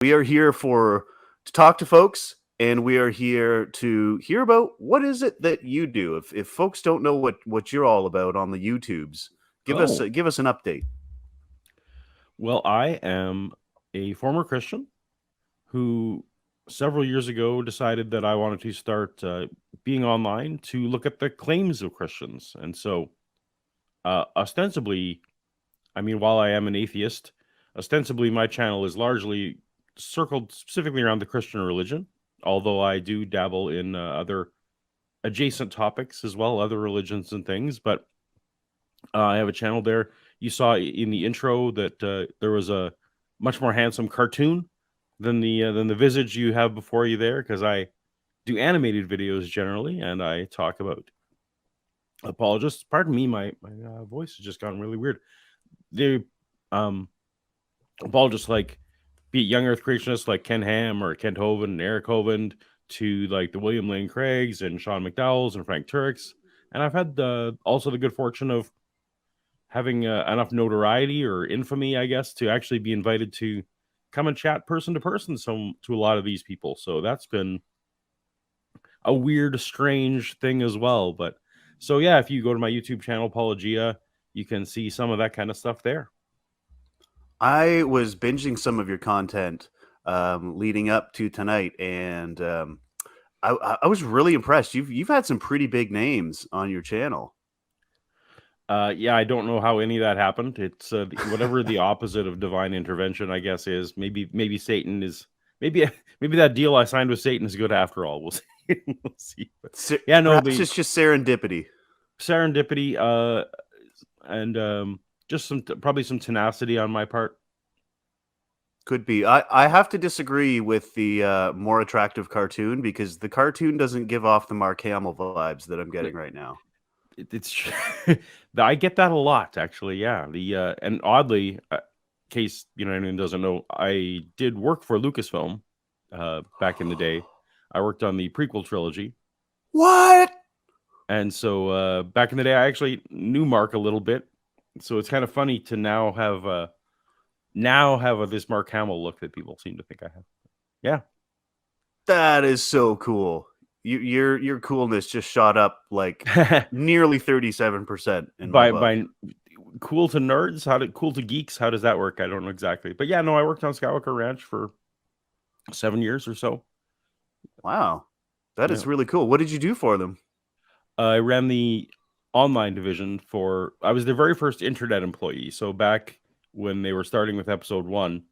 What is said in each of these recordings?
We are here to talk to folks, and we are here to hear about what is it that you do. If folks don't know what you're all about on the YouTubes, give us Oh, an update. well, I am a former Christian who several years ago decided that I wanted to start being online to look at the claims of Christians. And so, ostensibly, I mean, while I am an atheist, ostensibly my channel is largely circled specifically around the Christian religion, although I do dabble in other adjacent topics as well, other religions and things. But I have a channel there. You saw in the intro that there was a much more handsome cartoon than the visage you have before you there, because I do animated videos generally, and I talk about apologists. Pardon me, my voice has just gotten really weird. The apologists, like, be it young Earth creationists like Ken Ham or Kent Hovind and Eric Hovind, to like the William Lane Craigs and Sean McDowells and Frank Tureks. And I've had also the good fortune of having enough notoriety or infamy, I guess, to actually be invited to come and chat person to person to a lot of these people. So that's been a weird, strange thing as well. But so yeah, if you go to my YouTube channel, Paulogia, you can see some of that kind of stuff there. I was binging some of your content leading up to tonight, and I was really impressed. You've had some pretty big names on your channel. Yeah, I don't know how any of that happened. It's whatever the opposite of divine intervention, I guess, is. Maybe Satan is maybe that deal I signed with Satan is good after all. We'll see. We'll see. But, yeah, no, Perhaps it's just serendipity. Serendipity, and just probably some tenacity on my part. Could be. I have to disagree with the more attractive cartoon, because the cartoon doesn't give off the Mark Hamill vibes that I'm getting right now. It's I get that a lot, actually. Yeah, the and oddly, case anyone doesn't know, I did work for Lucasfilm back in the day. I worked on the prequel trilogy. What? And so back in the day, I actually knew Mark a little bit. So it's kind of funny to now have this Mark Hamill look that people seem to think I have. Yeah, that is so cool. Your coolness just shot up like nearly 37% in my book. By cool to nerds, cool to geeks, how does that work? I don't know exactly, but yeah, no, I worked on Skywalker Ranch for 7 years or so. Wow, that is really cool. What did you do for them? I ran the online division I was their very first internet employee. So back when they were starting with episode 1,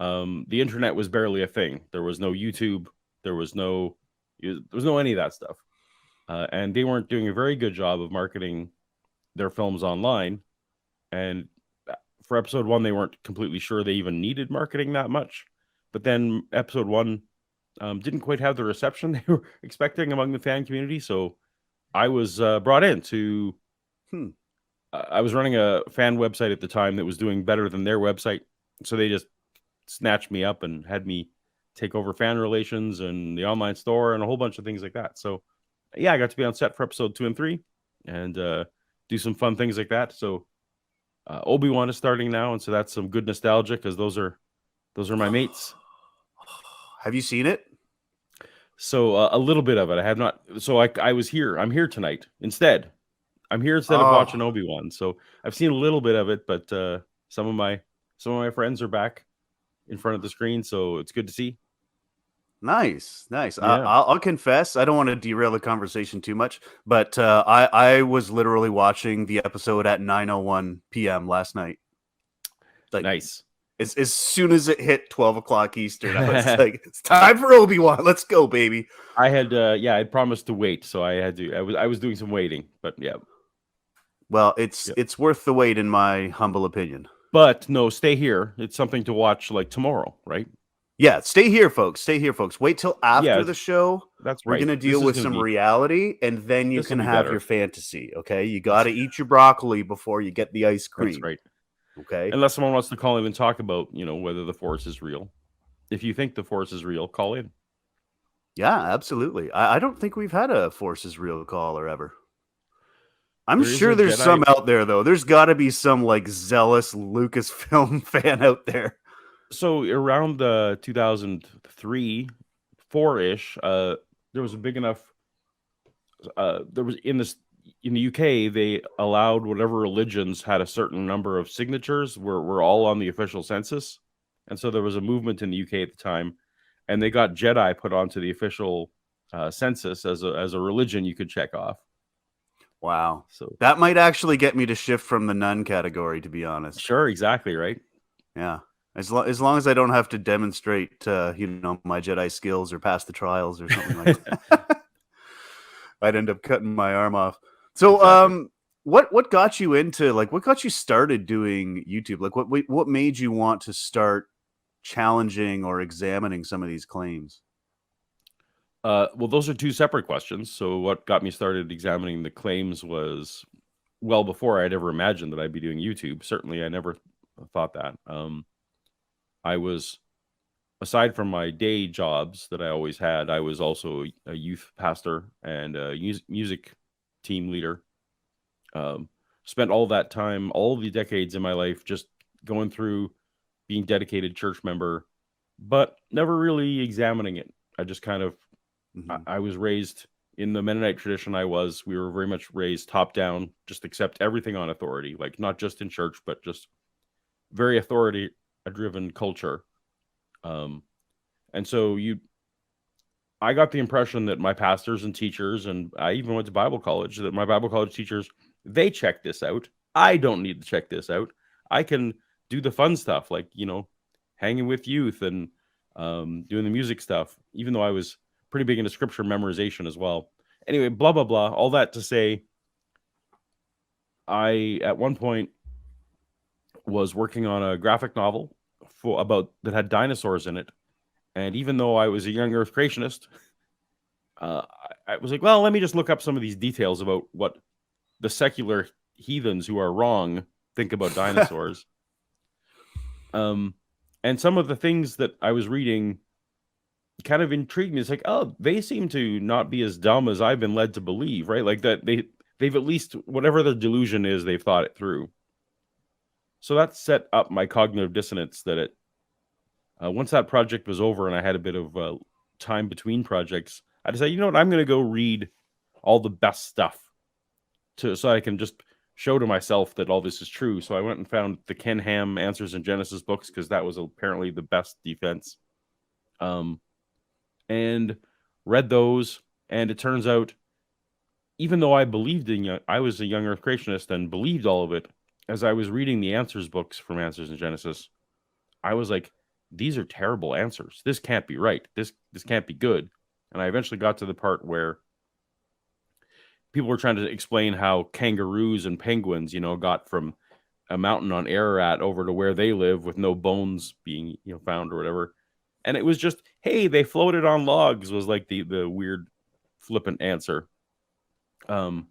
the internet was barely a thing. There was no YouTube. There was no any of that stuff. And they weren't doing a very good job of marketing their films online. And for episode 1, they weren't completely sure they even needed marketing that much. But then episode 1 didn't quite have the reception they were expecting among the fan community. So I was brought in to... I was running a fan website at the time that was doing better than their website. So they just snatched me up and had me take over fan relations and the online store and a whole bunch of things like that. So yeah, I got to be on set for episode 2 and 3 and do some fun things like that. So Obi-Wan is starting now, and so that's some good nostalgia, because those are my mates. Have you seen it? So a little bit of it. I have not. So I was here. I'm here tonight instead. I'm here instead of watching Obi-Wan. So I've seen a little bit of it, but some of my friends are back in front of the screen, so it's good to see. Nice. Yeah. I'll confess, I don't want to derail the conversation too much, but I was literally watching the episode at 9:01 p.m. last night. Like, nice. As soon as it hit 12 o'clock Eastern, I was like, it's time for Obi-Wan. Let's go, baby. I had I promised to wait, so I had to. I was doing some waiting, but yeah. Well, it's worth the wait, in my humble opinion. But no, stay here. It's something to watch like tomorrow, right? Yeah, stay here, folks. Stay here, folks. Wait till after the show. That's right. We're going to deal with some reality, and then you can have your fantasy, okay? You got to eat your broccoli before you get the ice cream. That's right. Okay? Unless someone wants to call in and talk about, whether the Force is real. If you think the Force is real, call in. Yeah, absolutely. I don't think we've had a Force is real caller ever. I'm sure there's some out there, though. There's got to be some, like, zealous Lucasfilm fan out there. So around the 2003, 4-ish, there was a big enough. There was in the UK, they allowed whatever religions had a certain number of signatures were all on the official census, and so there was a movement in the UK at the time, and they got Jedi put onto the official census as a religion you could check off. Wow. So That might actually get me to shift from the nun category, to be honest. sure, exactly right. Yeah. As long as I don't have to demonstrate, my Jedi skills or pass the trials or something like that, I'd end up cutting my arm off. So, Exactly. what got you into what got you started doing YouTube? Like, what made you want to start challenging or examining some of these claims? Well, those are two separate questions. So, what got me started examining the claims was well before I'd ever imagined that I'd be doing YouTube. Certainly, I never thought that. I was, aside from my day jobs that I always had, I was also a youth pastor and a music team leader. Spent all that time, all the decades in my life, just going through being dedicated church member, but never really examining it. I just kind of Hmm. I was raised in the Mennonite tradition. We were very much raised top down, just accept everything on authority, like not just in church, but just very authority driven culture. Um, and so I got the impression that my pastors and teachers, and I even went to Bible college, that my Bible college teachers, they check this out. I don't need to check this out. I can do the fun stuff, like, hanging with youth and doing the music stuff, even though I was pretty big into scripture memorization as well. Anyway, blah, blah, blah. All that to say, I, at one point, was working on a graphic novel that had dinosaurs in it. And even though I was a young Earth creationist, I was like, well, let me just look up some of these details about what the secular heathens who are wrong think about dinosaurs. And some of the things that I was reading kind of intrigued me. It's like, oh, they seem to not be as dumb as I've been led to believe, right? Like that they've at least, whatever the delusion is, they've thought it through. So that set up my cognitive dissonance that once that project was over and I had a bit of time between projects, I decided, you know what, I'm going to go read all the best stuff so I can just show to myself that all this is true. So I went and found the Ken Ham Answers in Genesis books because that was apparently the best defense. And read those, and it turns out, even though I was a young Earth creationist and believed all of it, as I was reading the answers books from Answers in Genesis, I was like, these are terrible answers. This can't be right. This can't be good. And I eventually got to the part where people were trying to explain how kangaroos and penguins, got from a mountain on Ararat over to where they live with no bones being, found or whatever. And it was just, hey, they floated on logs was like the weird flippant answer. And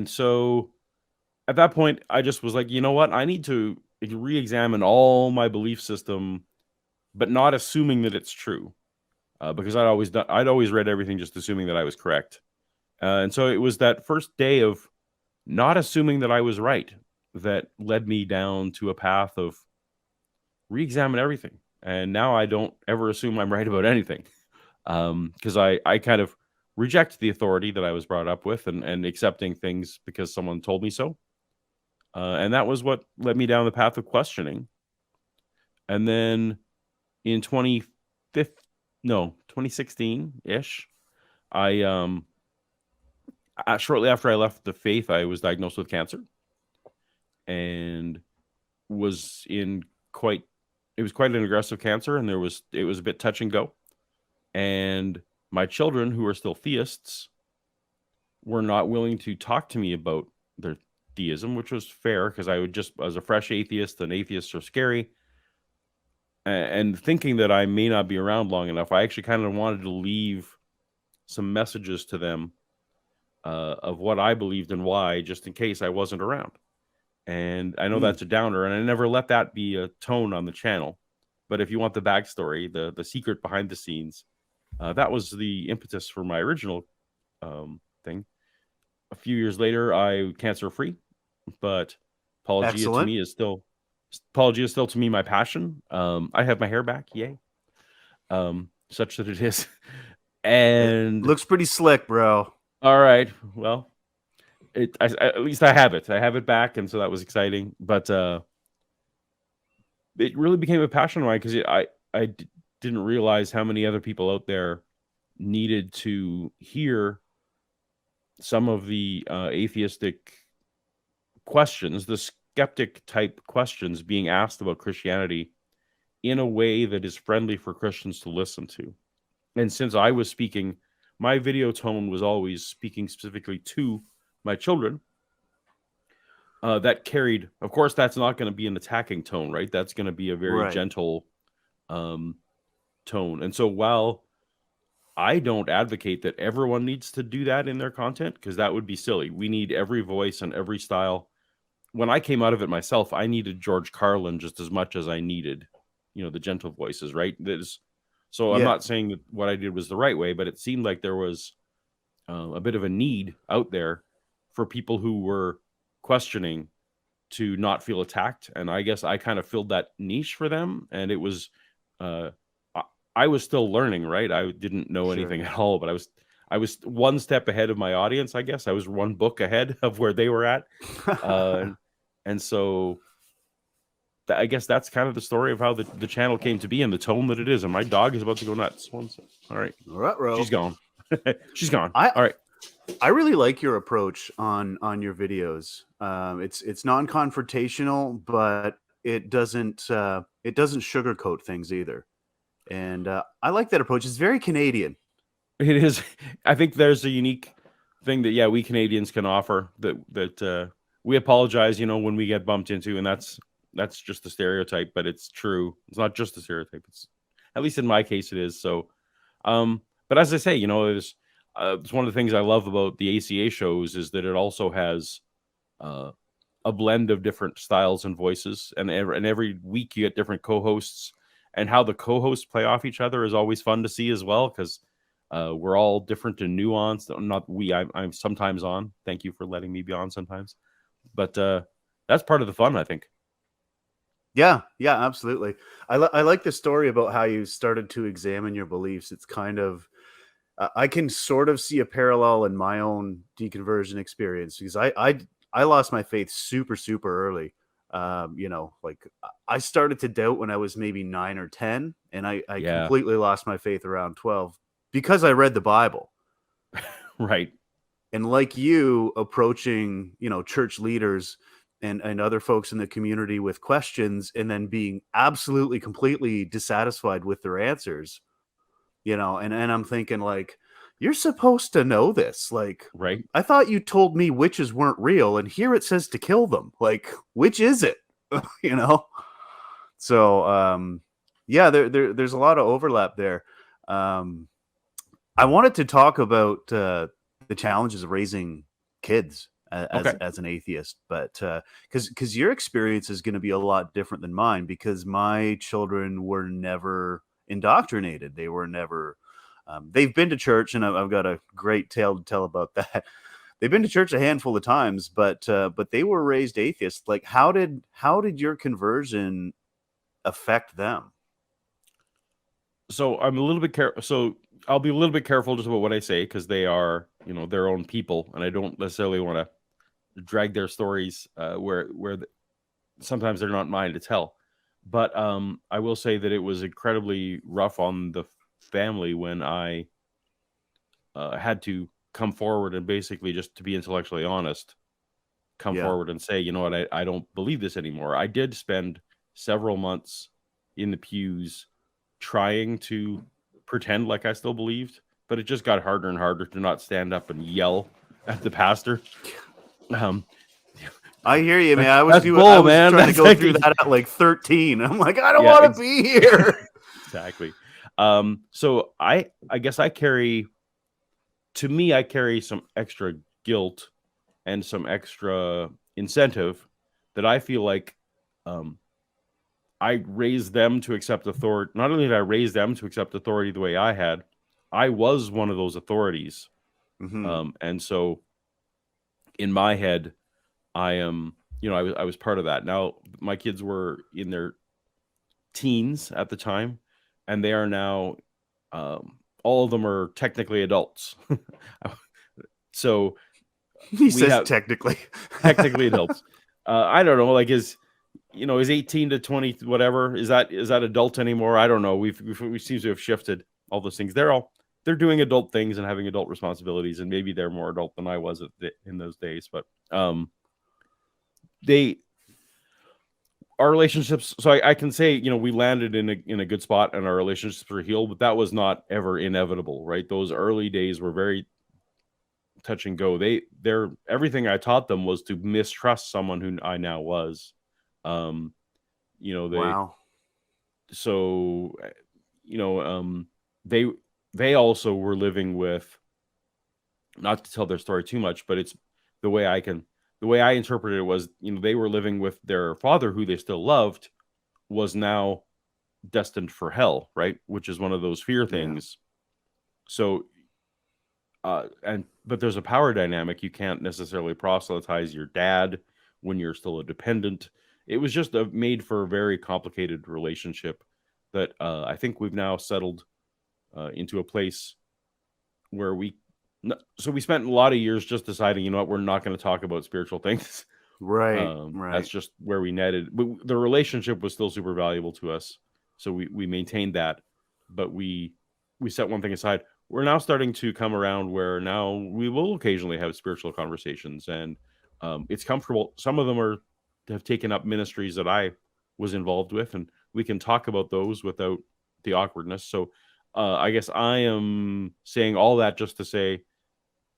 so at that point, I just was like, you know what? I need to re-examine all my belief system, but not assuming that it's true, because I'd always read everything just assuming that I was correct. And so it was that first day of not assuming that I was right that led me down to a path of re-examine everything. And now I don't ever assume I'm right about anything, because I kind of reject the authority that I was brought up with and accepting things because someone told me so. And that was what led me down the path of questioning. And then in 2016-ish, shortly after I left the faith, I was diagnosed with cancer and was in it was quite an aggressive cancer, and it was a bit touch and go. And my children, who are still theists, were not willing to talk to me about their theism, which was fair because as a fresh atheist, and atheists are scary. And thinking that I may not be around long enough, I actually kind of wanted to leave some messages to them of what I believed and why, just in case I wasn't around. And I know that's a downer, and I never let that be a tone on the channel. But if you want the backstory, the secret behind the scenes, that was the impetus for my original thing. A few years later, I cancer free, but Paulogia to Excellent. me is still Paulogia is still to me my passion. I have my hair back, yay. Such that it is. It And looks pretty slick, bro. all right, well, at least I have it. I have it back, and so that was exciting. But it really became a passion of mine because didn't realize how many other people out there needed to hear some of the atheistic questions, the skeptic type questions being asked about Christianity in a way that is friendly for Christians to listen to. And since I was speaking, my video tone was always speaking specifically to my children. That carried, of course, that's not going to be an attacking tone, right? That's going to be a very Right. gentle tone. And so while I don't advocate that everyone needs to do that in their content, because that would be silly. We need every voice and every style. When I came out of it myself, I needed George Carlin just as much as I needed, the gentle voices, right? So I'm Yeah. not saying that what I did was the right way, but it seemed like there was a bit of a need out there for people who were questioning to not feel attacked. And I guess I kind of filled that niche for them. And it was, I was still learning, right? I didn't know anything at all, but I was one step ahead of my audience, I guess. I was one book ahead of where they were at. And so I guess that's kind of the story of how the channel came to be and the tone that it is. And my dog is about to go nuts. All right. Ruh-roh. She's gone. She's gone. I All right. I really like your approach on your videos. It's non-confrontational, but it doesn't sugarcoat things either. And I like that approach. It's very Canadian. It is. I think there's a unique thing that we Canadians can offer that we apologize, when we get bumped into, and that's just a stereotype, but it's true. It's not just a stereotype. It's, at least in my case, it is. So, but as I say, it's one of the things I love about the ACA shows is that it also has a blend of different styles and voices, and every week you get different co-hosts, and how the co-hosts play off each other is always fun to see as well, because we're all different and nuanced. I'm sometimes on. Thank you for letting me be on sometimes, but that's part of the fun, I think. Yeah, absolutely. I like the story about how you started to examine your beliefs. It's kind of I can sort of see a parallel in my own deconversion experience, because I lost my faith super early. Like I started to doubt when I was maybe 9 or 10, and I completely lost my faith around 12 because I read the Bible. Right. And like you, approaching, church leaders and other folks in the community with questions, and then being absolutely completely dissatisfied with their answers, and I'm thinking, like, you're supposed to know this. Like, right. I thought you told me witches weren't real, and here it says to kill them. Like, which is it? So there's a lot of overlap there. I wanted to talk about the challenges of raising kids as an atheist, but because your experience is going to be a lot different than mine, because my children were never indoctrinated. They were never they've been to church, and I've got a great tale to tell about that. They've been to church a handful of times, but they were raised atheists. Like, how did your conversion affect them? So I'm a little bit careful. So I'll be a little bit careful just about what I say, because they are, their own people, and I don't necessarily want to drag their stories where sometimes they're not mine to tell. But I will say that it was incredibly rough on the family when I had to come forward and basically, just to be intellectually honest, come forward and say, what, I don't believe this anymore. I did spend several months in the pews trying to pretend like I still believed, but it just got harder and harder to not stand up and yell at the pastor. I hear you, man. I was trying to go through that at like 13. I'm like, I don't want to be here. Exactly. So I guess I carry some extra guilt and some extra incentive that I feel like I raised them to accept authority. Not only did I raise them to accept authority the way I had, I was one of those authorities. Mm-hmm. And so in my head, I am I was part of that. Now my kids were in their teens at the time, and they are now, all of them are technically adults. So He we says have technically. technically adults. I don't know, like is 18 to 20 whatever, is that adult anymore? I don't know. We seem to have shifted all those things. They're doing adult things and having adult responsibilities, and maybe they're more adult than I was in those days. But they our relationships. So I can say, we landed in a good spot and our relationships were healed, but that was not ever inevitable, right? Those early days were very touch and go. They're everything I taught them was to mistrust someone who I now was. Um, they Wow. so you know they they also were living with, not to tell their story too much, but it's the way I interpreted it was, they were living with their father who they still loved, was now destined for hell, right? Which is one of those fear Yeah. things. So but there's a power dynamic. You can't necessarily proselytize your dad when you're still a dependent. It was just made for a very complicated relationship that I think we've now settled into a place where so we spent a lot of years just deciding, we're not going to talk about spiritual things. Right. That's just where we netted. But the relationship was still super valuable to us, so we maintained that. But we set one thing aside. We're now starting to come around where now we will occasionally have spiritual conversations, and it's comfortable. Some of them have taken up ministries that I was involved with, and we can talk about those without the awkwardness. So I guess I am saying all that just to say,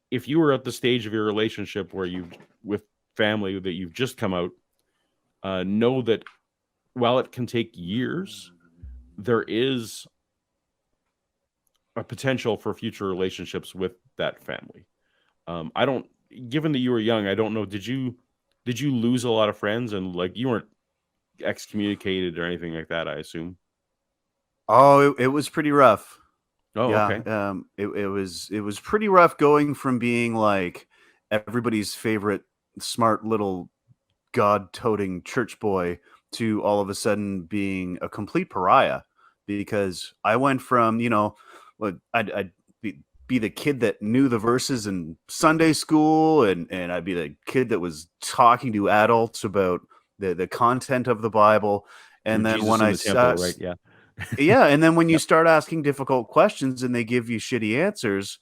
if you were at the stage of your relationship where with family that you've just come out, know that while it can take years, there is a potential for future relationships with that family. I don't, given that you were young, I don't know, did you lose a lot of friends, and like you weren't excommunicated or anything like that, I assume? Oh, it was pretty rough. Oh, Yeah. okay. It was pretty rough going from being like everybody's favorite smart little god-toting church boy to all of a sudden being a complete pariah, because I went from, I'd be the kid that knew the verses in Sunday school, and I'd be the kid that was talking to adults about the content of the Bible. You're And then Jesus when in I the temple, sat, right? Yeah. yeah, and then when you Yep. start asking difficult questions and they give you shitty answers,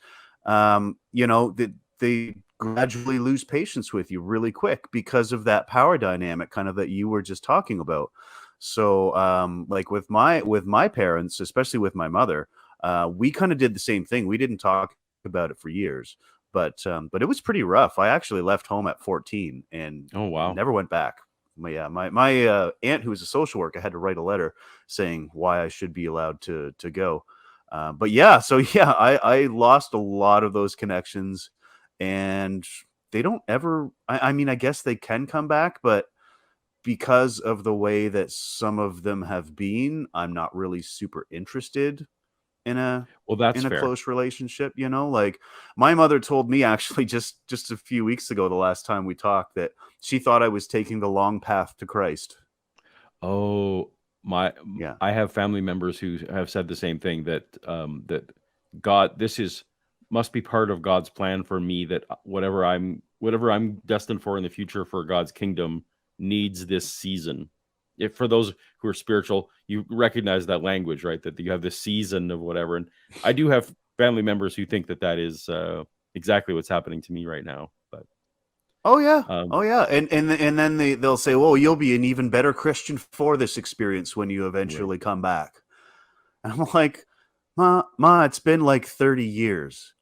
they gradually lose patience with you really quick because of that power dynamic kind of that you were just talking about. So like with my parents, especially with my mother, we kind of did the same thing. We didn't talk about it for years, but it was pretty rough. I actually left home at 14 and Oh, wow. never went back. My aunt, who was a social worker, had to write a letter saying why I should be allowed to go. But yeah, so yeah, I lost a lot of those connections, and they don't ever. I mean, I guess they can come back, but because of the way that some of them have been, I'm not really super interested in a Well, that's fair. close relationship. Like my mother told me actually just a few weeks ago, the last time we talked, that she thought I was taking the long path to Christ. Oh, Yeah. I have family members who have said the same thing, that that God, this is must be part of God's plan for me, that whatever I'm destined for in the future for God's kingdom needs this season. If for those who are spiritual, you recognize that language, right? That you have this season of whatever. And I do have family members who think that is exactly what's happening to me right now. But Oh yeah. um, Oh yeah. And then they'll say, "Well, you'll be an even better Christian for this experience when you right, eventually come back." And I'm like, Ma, it's been like 30 years.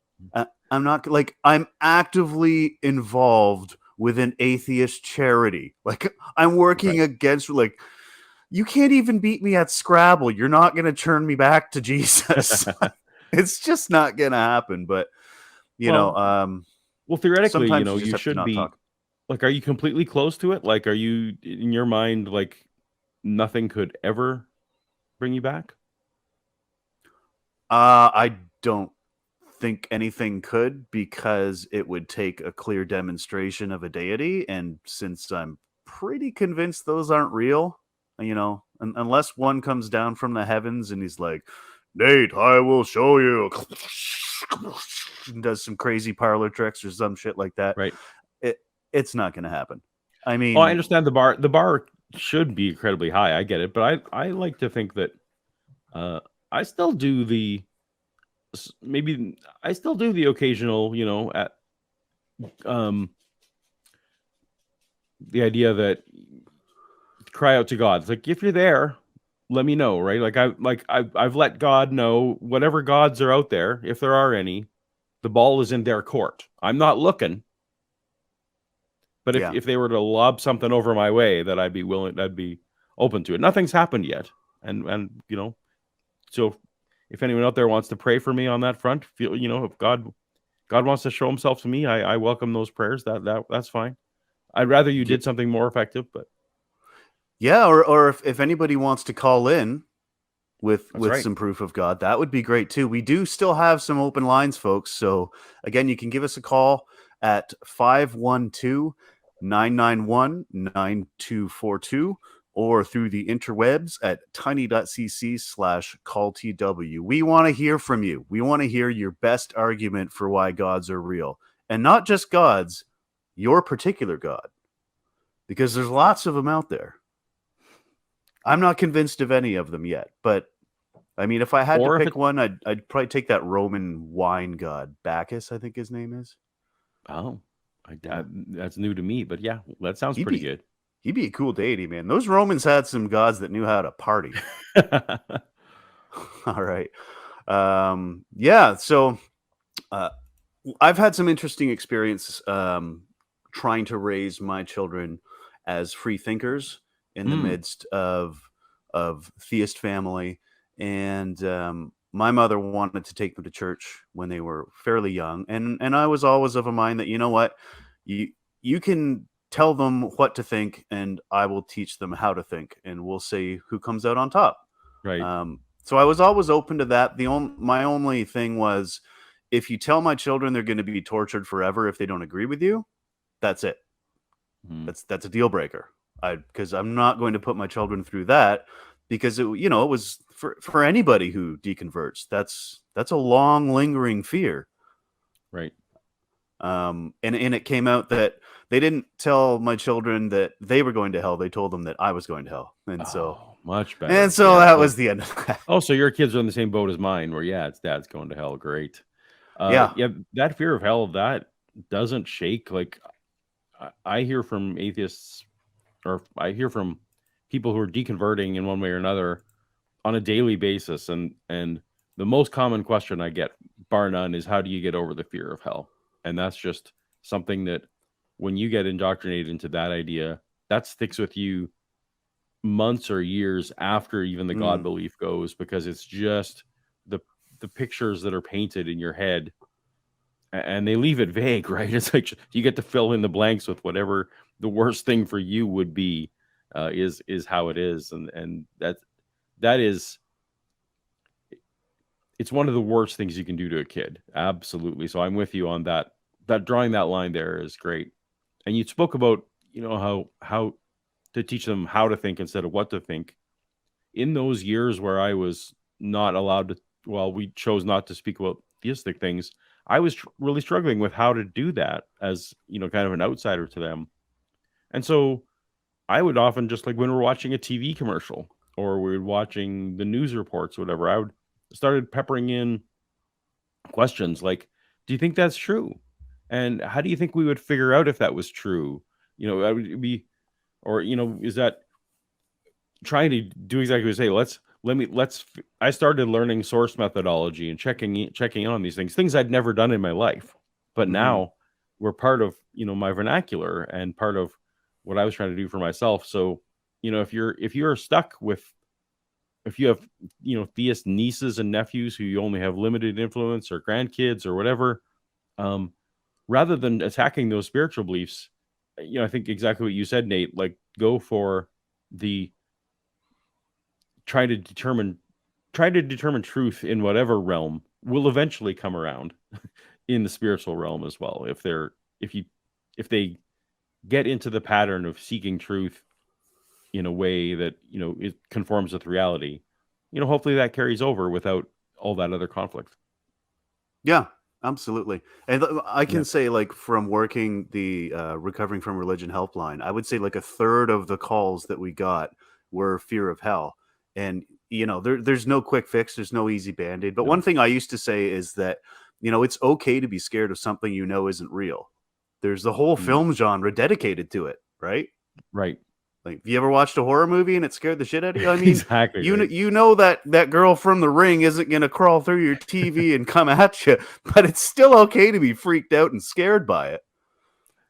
I'm not like I'm actively involved with an atheist charity. Like I'm working right. against, like, you can't even beat me at Scrabble. You're not going to turn me back to Jesus. It's just not going to happen, but you know, Well, um theoretically, sometimes you just you have to should not be, talk. like, are you completely close to it? Like, are you in your mind, like, nothing could ever bring you back? I don't think anything could, because it would take a clear demonstration of a deity, and since I'm pretty convinced those aren't real. You know, unless one comes down from the heavens and he's like, Nate, I will show you. And does some crazy parlor tricks or some shit like that. Right. It's not going to happen. I Oh, I mean, understand the bar. The bar should be incredibly high. I get it, but I like to think that I still do the maybe I still do the occasional, at the idea that cry out to God. It's like, if you're there, let me know, right? I've let God know, whatever gods are out there, if there are any, the ball is in their court. I'm not looking. But yeah. if they were to lob something over my way, that I'd be open to it. Nothing's happened yet. And so if anyone out there wants to pray for me on that front, if God wants to show himself to me, I welcome those prayers. That's fine. I'd rather you did something more effective, but yeah, or if anybody wants to call in with right. some proof of God, that would be great too. We do still have some open lines, folks. So again, you can give us a call at 512-991-9242 or through the interwebs at tiny.cc/calltw. We want to hear from you. We want to hear your best argument for why gods are real, and not just gods, your particular God, because there's lots of them out there. I'm not convinced of any of them yet, but I mean, if I had to pick one, I'd probably take that Roman wine god, Bacchus, I think his name is. Oh, that's new to me, but yeah, that sounds pretty good. He'd be a cool deity, man. Those Romans had some gods that knew how to party. All right. Yeah, so I've had some interesting experience trying to raise my children as free thinkers in the midst of theist family. And my mother wanted to take them to church when they were fairly young. And I was always of a mind that, you know what, you can tell them what to think and I will teach them how to think, and we'll see who comes out on top. Right. So I was always open to that. My only thing was, if you tell my children they're going to be tortured forever if they don't agree with you, that's it. That's a deal breaker. Because I'm not going to put my children through that, because it was for anybody who deconverts. That's a long lingering fear. Right. And it came out that they didn't tell my children that they were going to hell. They told them that I was going to hell. And so much better. And so that was the end of that. Oh, so your kids are in the same boat as mine, where it's dad's going to hell. Great. Yeah. That fear of hell, that doesn't shake. Like, I hear from atheists, or I hear from people who are deconverting in one way or another on a daily basis. And the most common question I get, bar none, is how do you get over the fear of hell? And that's just something that, when you get indoctrinated into that idea, that sticks with you months or years after even the God belief goes, because it's just the pictures that are painted in your head, and they leave it vague, right? It's like you get to fill in the blanks with whatever the worst thing for you would be, is how it is. And that is, it's one of the worst things you can do to a kid. Absolutely. So I'm with you on that. That drawing that line there is great. And you spoke about, how to teach them how to think instead of what to think. In those years where I was not allowed to, we chose not to speak about theistic things, I was really struggling with how to do that as, kind of an outsider to them. And so I would often, just like when we're watching a TV commercial or we're watching the news reports or whatever, I would started peppering in questions like, do you think that's true? And how do you think we would figure out if that was true? I would be, or, is that trying to do exactly what you say? I started learning source methodology and checking in on these things I'd never done in my life, but now we're part of, my vernacular and part of what I was trying to do for myself. So, if you have, theist nieces and nephews who you only have limited influence, or grandkids or whatever, rather than attacking those spiritual beliefs, I think exactly what you said, Nate, like, go for the try to determine truth in whatever realm will eventually come around in the spiritual realm as well. If they get into the pattern of seeking truth in a way that, it conforms with reality, hopefully that carries over without all that other conflict. Yeah, absolutely. And I Yeah. can say, like, from working the recovering from religion helpline, I would say like a third of the calls that we got were fear of hell. And there's no quick fix, there's no easy band-aid. But one No. thing I used to say is that it's okay to be scared of something isn't real. There's the whole Mm. film genre dedicated to it, right? Right. Like, have you ever watched a horror movie and it scared the shit out of you? I mean, Exactly you know, right. you know that girl from The Ring isn't going to crawl through your TV and come at you, but it's still okay to be freaked out and scared by it.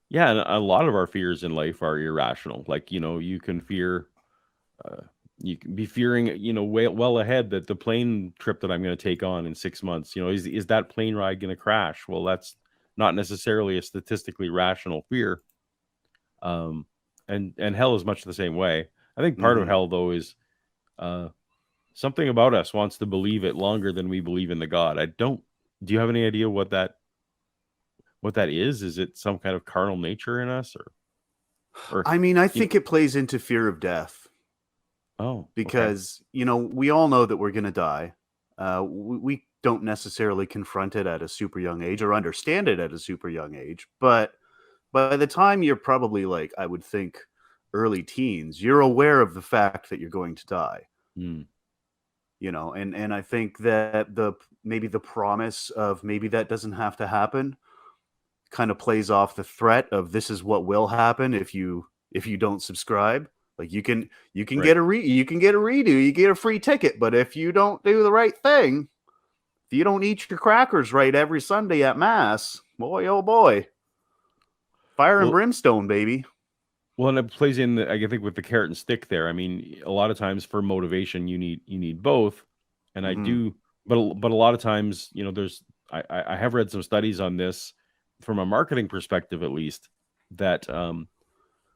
Yeah, and a lot of our fears in life are irrational. Like, you can fear, uh, you can be fearing, well ahead that the plane trip that I'm going to take on in 6 months, is that plane ride going to crash? Well, that's not necessarily a statistically rational fear. And hell is much the same way. I think part of Hmm. hell, though, is uh, something about us wants to believe it longer than we believe in the God. Do you have any idea what that is? Is it some kind of carnal nature in us, or, I mean, I you know, think it plays into fear of death oh, okay. because, we all know that we're going to die. We don't necessarily confront it at a super young age or understand it at a super young age, but by the time you're probably, like, I would think, early teens, you're aware of the fact that you're going to die. Mm, And I think that maybe the promise of maybe that doesn't have to happen kind of plays off the threat of this is what will happen if you don't subscribe. Like, you can right. get a redo, you get a free ticket, but if you don't do the right thing, if you don't eat your crackers right every Sunday at mass, boy oh boy, fire and Well, brimstone, baby. and it plays in, I think, with the carrot and stick there. I mean, a lot of times for motivation, you need both, and I Hmm. do, but a lot of times, there's I have read some studies on this from a marketing perspective, at least, that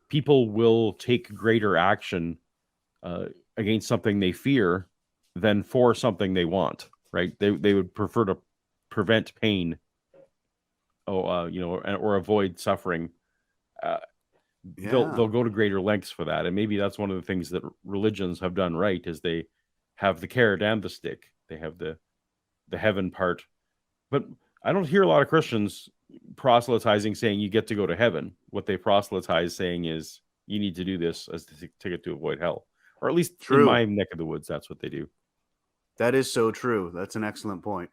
people will take greater action uh, against something they fear than for something they want. Right? They would prefer to prevent pain, or avoid suffering. Uh, they'll Yeah. go to greater lengths for that, and maybe that's one of the things that religions have done right is they have the carrot and the stick. They have the heaven part, but I don't hear a lot of Christians proselytizing saying you get to go to heaven. What they proselytize saying is you need to do this as the ticket to avoid hell, or at least in True. my neck of the woods, that's what they do. That is so true. That's an excellent point.